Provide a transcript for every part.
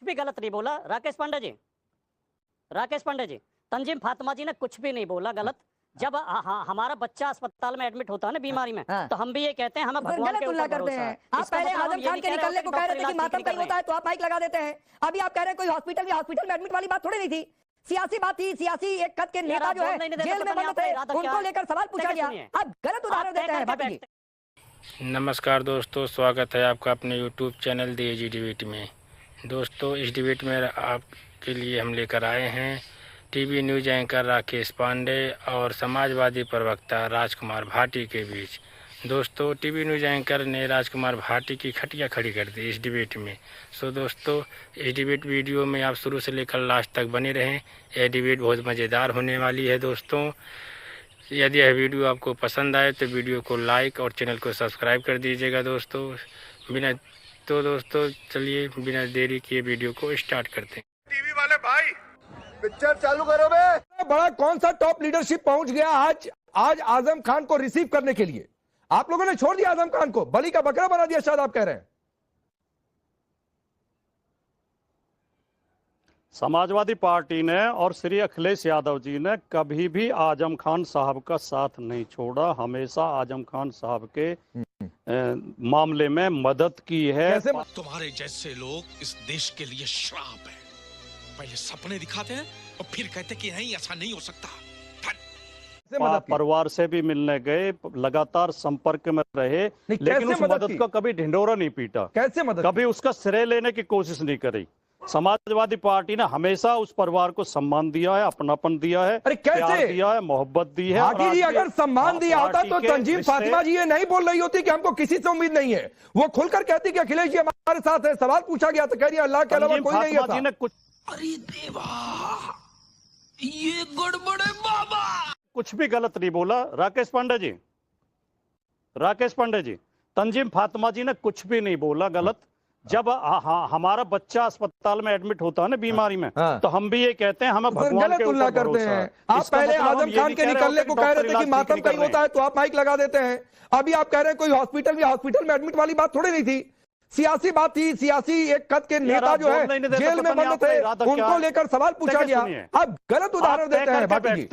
भी गलत नहीं बोला राकेश पांडे जी। राकेश पांडे जी, तंजीम फातिमा जी ने कुछ भी नहीं बोला गलत। जब हमारा बच्चा अस्पताल में एडमिट होता है ना बीमारी में, तो हम भी ये कहते हैं हमें भगवान के ऊपर भरोसा है। आप पहले आजम खान के निकलने को कह रहे थे कि मातम कहीं होता है तो आप माइक लगा देते हैं। अभी आप कह रहे हैं कोई हॉस्पिटल में एडमिट वाली बात थोड़ी नहीं थी, सियासी बात थी। सियासी एक कद के नेता जो है जेल में बंद थे, उनको लेकर सवाल पूछा गया। आप गलत उदाहरण देते हैं भाटी जी। नमस्कार दोस्तों, स्वागत है आपका अपने YouTube चैनल दी एजी डिबेट में। दोस्तों, इस डिबेट में आपके लिए हम लेकर आए हैं TV news anchor Rakesh Pandey और समाजवादी प्रवक्ता राजकुमार भाटी के बीच। दोस्तों, टीवी न्यूज एंकर ने राजकुमार भाटी की खटिया खड़ी कर दी इस डिबेट में। सो दोस्तों, इस डिबेट वीडियो में आप शुरू से लेकर लास्ट तक बने रहें। यह डिबेट बहुत मज़ेदार होने वाली है। दोस्तों, यदि यह वीडियो आपको पसंद आए तो वीडियो को लाइक और चैनल को सब्सक्राइब कर दीजिएगा। दोस्तों चलिए बिना देरी किए वीडियो को स्टार्ट करते हैं। टीवी वाले भाई, पिक्चर चालू करो बे। बड़ा कौन सा टॉप लीडरशिप पहुंच गया आज आजम खान को रिसीव करने के लिए? आप लोगों ने छोड़ दिया आजम खान को, बलि का बकरा बना दिया, शायद आप कह रहे हैं। समाजवादी पार्टी ने और श्री अखिलेश यादव जी ने कभी भी आजम खान साहब का साथ नहीं छोड़ा, हमेशा आजम खान साहब के मामले में मदद की है। तुम्हारे जैसे लोग इस देश के लिए श्राप है। पहले सपने दिखाते हैं और फिर कहते कि नहीं, ऐसा नहीं हो सकता। परिवार से भी मिलने गए, लगातार संपर्क में रहे, लेकिन उस मदद का कभी ढिंढोरा नहीं पीटा। कैसे मदद? कभी उसका श्रेय लेने की कोशिश नहीं करी। समाजवादी पार्टी ने हमेशा उस परिवार को सम्मान दिया है, अपनापन दिया है, अरे कैसे प्यार दिया है, मोहब्बत दी है। भाटी जी, अगर सम्मान दिया होता तो तंजीम फातिमा जी ये नहीं बोल रही होती कि हमको किसी से उम्मीद नहीं है। वो खुलकर कहती कि अखिलेश जी हमारे साथ है। सवाल पूछा गया तो कह रही अल्लाह के अलावा कोई नहीं है। अरे देवा, ये गड़बड़ है बाबा। कुछ भी गलत नहीं बोला राकेश पांडे जी। राकेश पांडे जी, तंजीम फातिमा जी ने कुछ भी नहीं बोला गलत। जब हमारा बच्चा अस्पताल में एडमिट होता है ना बीमारी में, तो हम भी ये कहते हैं हमें भगवान के ऊपर भरोसा है। आप पहले आजम खान के निकलने को कह रहे थे कि मातम कहीं होता है तो आप माइक लगा देते हैं। अभी आप कह रहे हैं कोई हॉस्पिटल में एडमिट वाली बात थोड़ी नहीं थी, सियासी बात थी। सियासी एक कद के नेता जो है जेल में बंद थे, उनको लेकर सवाल पूछा गया। आप गलत उदाहरण देते हैं भाटी जी।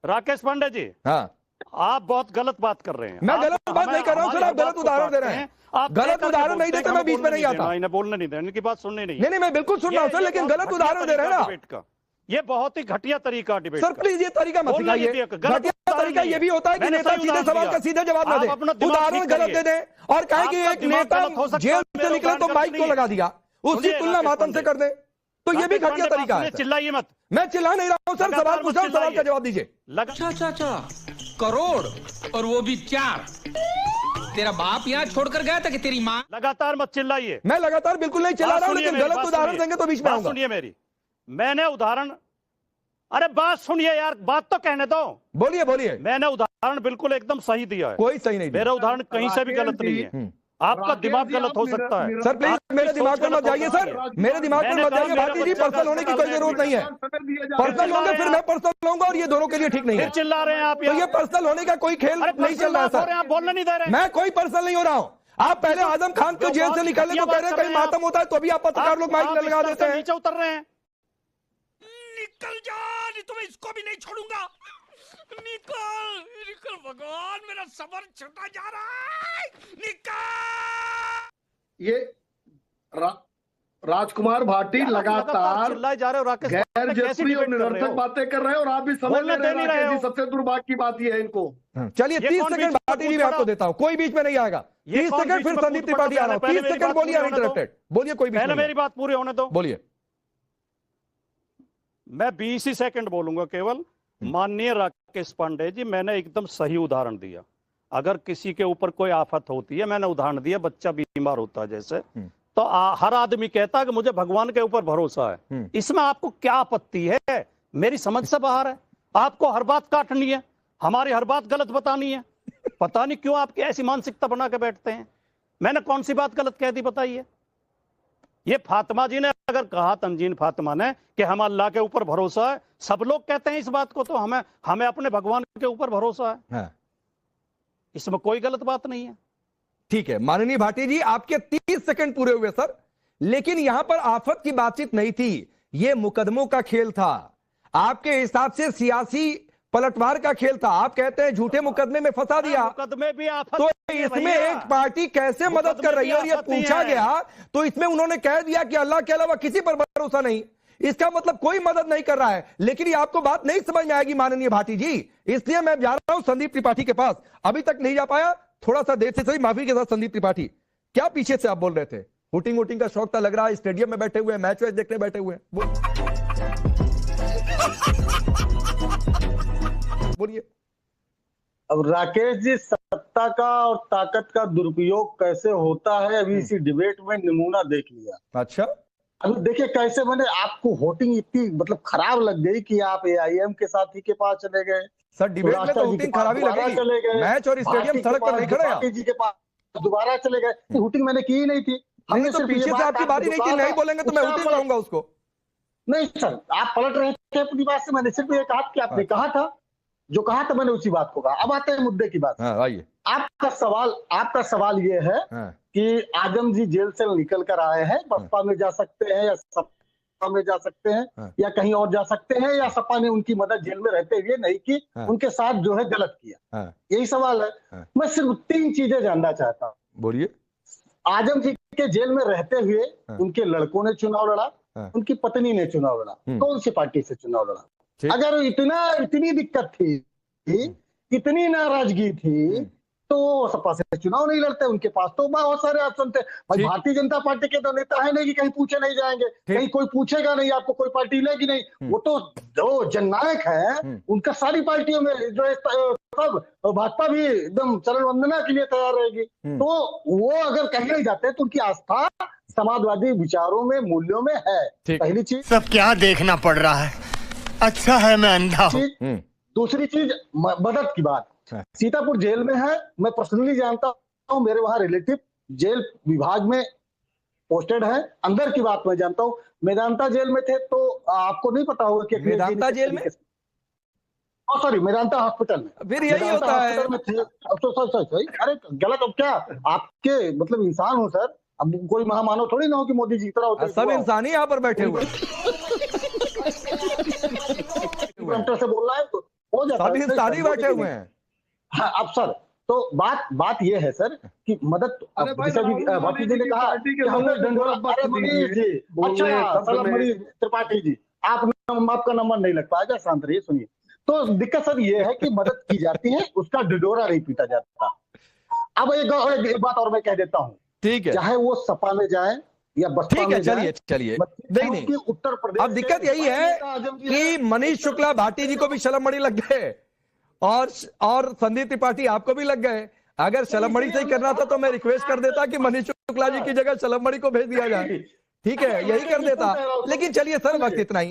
राकेश पांडे जी, हाँ, आप बहुत गलत बात कर रहे हैं। मैं गलत बात नहीं कर रहा हूं सर, आप गलत उदाहरण दे रहे हैं। आप गलत उदाहरण नहीं देते, मैं बीच में नहीं आता। इन्हें बोलने नहीं देने की बात सुनने नहीं। नहीं, मैं बिल्कुल सुन रहा हूं सर, लेकिन गलत उदाहरण दे रहे हैं ना डिबेट का। ये बहुत ही घटिया तरीका डिबेट सर, प्लीज ये तरीका मत सिखाइए। घटिया तरीका ये भी होता है कि नेता सीधे सवाल का सीधे जवाब ना दे, उदाहरण गलत दे दें और कहे कि एक नेता जेल से निकले तो माइक को लगा दिया, उसकी तुलना मातम से कर दे, तो ये भी घटिया तरीका है। चिल्लाइए मत। मैं चिल्ला नहीं रहा हूं सर, सवाल पूछा, सवाल का जवाब दीजिए। अच्छा, करोड़ और वो भी 4। तेरा बाप यहाँ छोड़कर गया था कि तेरी माँ? लगातार मत चिल्लाइए। मैं लगातार बिल्कुल नहीं चिल्ला रहा हूं, लेकिन गलत उदाहरण देंगे तो बीच में आऊंगा। सुनिए मेरी, मैंने उदाहरण, अरे बात सुनिए यार, बात तो कहने दो। बोलिए। मैंने उदाहरण बिल्कुल एकदम सही दिया है। कोई सही नहीं, मेरा उदाहरण कहीं से भी गलत नहीं है। आपका दिमाग गलत हो सकता है सर, प्लीज मेरे दिमाग पर मत जाइए सर, मेरे दिमाग पर मत जाइए भाटी जी। पर्सनल होने की कोई जरूरत नहीं है। पर्सनल होंगे फिर मैं पर्सनल होऊंगा और ये दोनों के लिए ठीक नहीं है। चिल्ला रहे हैं आप। तो ये पर्सनल होने का कोई खेल नहीं चल रहा है सर, आप बोलने नहीं दे रहे। मैं कोई पर्सनल नहीं हो रहा हूँ। आप पहले आजम खान को जेल से निकलने को कह रहे हैं, कहीं मातम होता है तो भी आप पत्रकार लोग माइक लगा देते हैं। नीचे उतर रहे हैं। निकल जा, नहीं तो मैं इसको भी नहीं छोड़ूंगा। निकल भगवान, मेरा सबर छूटा जा रहा है। निकल। ये राजकुमार भाटी लगातार गैर जस्वी और निरर्थक बातें कर रहे हैं और आप भी समझ ले रहे हैं। सबसे दुर्भाग्य की बात ये है इनको। चलिए 30 सेकंड भाटी जी मैं आपको देता हूँ, कोई बीच में नहीं आएगा। 30 सेकंड फिर संदीप त्रिपाठी आ रहा हूँ। 30 सेकंड बोलिए अनइंटरप्टेड, बोलिए, कोई बीच में। मेरी बात पूरी होने दो, बोलिए। मैं 20 ही सेकंड बोलूंगा केवल। माननीय राकेश पांडे जी, मैंने एकदम सही उदाहरण दिया। अगर किसी के ऊपर कोई आफत होती है, मैंने उदाहरण दिया, बच्चा बीमार होता है जैसे, तो हर आदमी कहता है कि मुझे भगवान के ऊपर भरोसा है। इसमें आपको क्या आपत्ति है? मेरी समझ से बाहर है। आपको हर बात काटनी है, हमारी हर बात गलत बतानी है। पता नहीं क्यों आपकी ऐसी मानसिकता बना के बैठते हैं। मैंने कौन सी बात गलत कह दी बताइए? ये फातिमा जी ने अगर कहा, तंजीम फातिमा ने, कि हम अल्लाह के ऊपर भरोसा है, सब लोग कहते हैं इस बात को, तो हमें अपने भगवान के ऊपर भरोसा है। इसमें कोई गलत बात नहीं है। ठीक है माननीय भाटी जी, आपके 30 सेकंड पूरे हुए सर, लेकिन यहां पर आफत की बातचीत नहीं थी, यह मुकदमों का खेल था। आपके हिसाब से सियासी पलटवार का खेल था। आप कहते हैं झूठे मुकदमे में फंसा दिया, मुकदमे भी आफत तो इसमें एक पार्टी कैसे मदद कर रही है और ये पूछा गया तो इसमें उन्होंने कह दिया कि अल्लाह के अलावा किसी पर भरोसा नहीं। इसका मतलब कोई मदद नहीं कर रहा है, लेकिन ये आपको बात नहीं समझ में आएगी माननीय भाटी जी, इसलिए मैं जा रहा हूं संदीप त्रिपाठी के पास। अभी तक नहीं जा पाया, थोड़ा सा देर से सही, माफी के साथ। संदीप त्रिपाठी, क्या पीछे से आप बोल रहे थे? हुटिंग वुटिंग का शौक था लग रहा है, स्टेडियम में बैठे हुए, मैच वैच देखने बैठे हुए, बोलिए। अब राकेश जी, सत्ता का और ताकत का दुरुपयोग कैसे होता है अभी इसी डिबेट में नमूना देख लिया। अच्छा, अभी देखिए कैसे मैंने आपको वोटिंग इतनी मतलब खराब लग गई कि आप एआईएम के साथी के पास चले गए सर। डिबेट में तो वोटिंग खराब ही लगेगी, चले गए, मैच और स्टेडियम सड़क पर नहीं खड़े आप। जी के पास दोबारा चले गए। वोटिंग मैंने की ही नहीं थी। हमने तो पीछे से आपकी बात ही नहीं की, नहीं बोलेंगे तो मैं वोटिंग कहूंगा उसको। नहीं सर, आप पलट रहे थे अपनी बात से। मैंने सिर्फ ये कहा कि आपने कहा था, जो कहा था मैंने उसी बात को कहा। अब आते हैं मुद्दे की बात। आइए, आपका सवाल ये है कि आजम जी जेल से निकल कर आए हैं, बसपा में जा सकते हैं या सपा में जा सकते हैं या कहीं और जा सकते हैं, या सपा ने उनकी मदद जेल में रहते हुए नहीं की, उनके साथ जो है गलत किया, यही सवाल है। मैं सिर्फ 3 चीजें जानना चाहता हूँ। बोलिए। आजम जी के जेल में रहते हुए उनके लड़कों ने चुनाव लड़ा, उनकी पत्नी ने चुनाव लड़ा, कौन सी पार्टी से चुनाव लड़ा? अगर इतनी दिक्कत थी, इतनी नाराजगी थी, तो सपा से चुनाव नहीं लड़ते। उनके पास तो बहुत सारे ऑप्शन थे। भाई भारतीय जनता पार्टी के तो नेता है नहीं कि कहीं पूछे नहीं जाएंगे, कहीं कोई पूछेगा नहीं, आपको कोई पार्टी लेगी नहीं। वो तो जो जननायक है, उनका सारी पार्टियों में जो है सब, भाजपा भी एकदम चरण वंदना के लिए तैयार रहेगी। तो वो अगर कहीं नहीं जाते तो उनकी आस्था समाजवादी विचारों में, मूल्यों में है। पहली चीज। सब क्या देखना पड़ रहा है, अच्छा है मैं अंधा हूं। दूसरी चीज मदद की बात। सीतापुर जेल में है, मैं पर्सनली जानता हूँ, मेरे वहां रिलेटिव जेल विभाग में पोस्टेड है। अंदर की बात मैं जानता हूँ, मेदांता जेल में थे, तो आपको नहीं पता होगा कि मेदांता जेल में, सॉरी मेदांता हॉस्पिटल में, फिर यही होता है। अरे गलत, अब क्या आपके मतलब इंसान हो सर, अब कोई महामानव थोड़ी ना हो कि मोदी जी की तरह होते। सब इंसान ही यहाँ पर बैठे हुए से बोल रहा है तो हो जाता है, सब इंसान ही बैठे हुए हैं। हाँ, अब सर तो बात ये है सर कि मदद, भाटी जी ने कहा हमने त्रिपाठी जी आपका नंबर नहीं लग पाएगा, शांत रहिए, सुनिए। तो दिक्कत सर ये है कि मदद की जाती है, उसका ढिढोरा नहीं पीटा जाता। अब एक बात और मैं कह देता हूँ, ठीक है, चाहे वो सपा में जाए या बसपा में जाए, चलिए नहीं, उत्तर प्रदेश। अब दिक्कत यही है कि मनीष शुक्ला भाटी जी को भी शलमड़ी लग गए और संदीप त्रिपाठी आपको भी लग गए। अगर शलमड़ी से ही करना था तो मैं रिक्वेस्ट कर देता कि मनीष शुक्ला जी की जगह शलमड़ी को भेज दिया जाए, ठीक है, यही कर देता। लेकिन चलिए सर, वक्त इतना ही।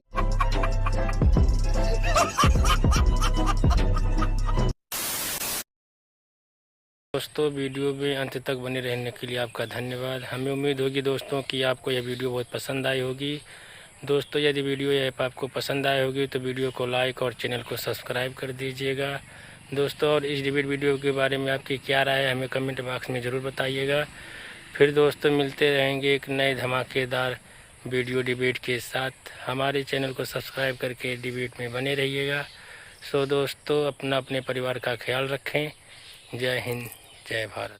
दोस्तों, वीडियो में अंत तक बने रहने के लिए आपका धन्यवाद। हमें उम्मीद होगी दोस्तों कि आपको यह वीडियो बहुत पसंद आई होगी। दोस्तों, यदि वीडियो या ऐप आपको पसंद आई होगी तो वीडियो को लाइक और चैनल को सब्सक्राइब कर दीजिएगा दोस्तों। और इस डिबेट वीडियो के बारे में आपकी क्या राय है हमें कमेंट बॉक्स में ज़रूर बताइएगा। फिर दोस्तों मिलते रहेंगे एक नए धमाकेदार वीडियो डिबेट के साथ। हमारे चैनल को सब्सक्राइब करके डिबेट में बने रहिएगा। सो दोस्तों, अपने परिवार का ख्याल रखें। जय हिंद, जय भारत।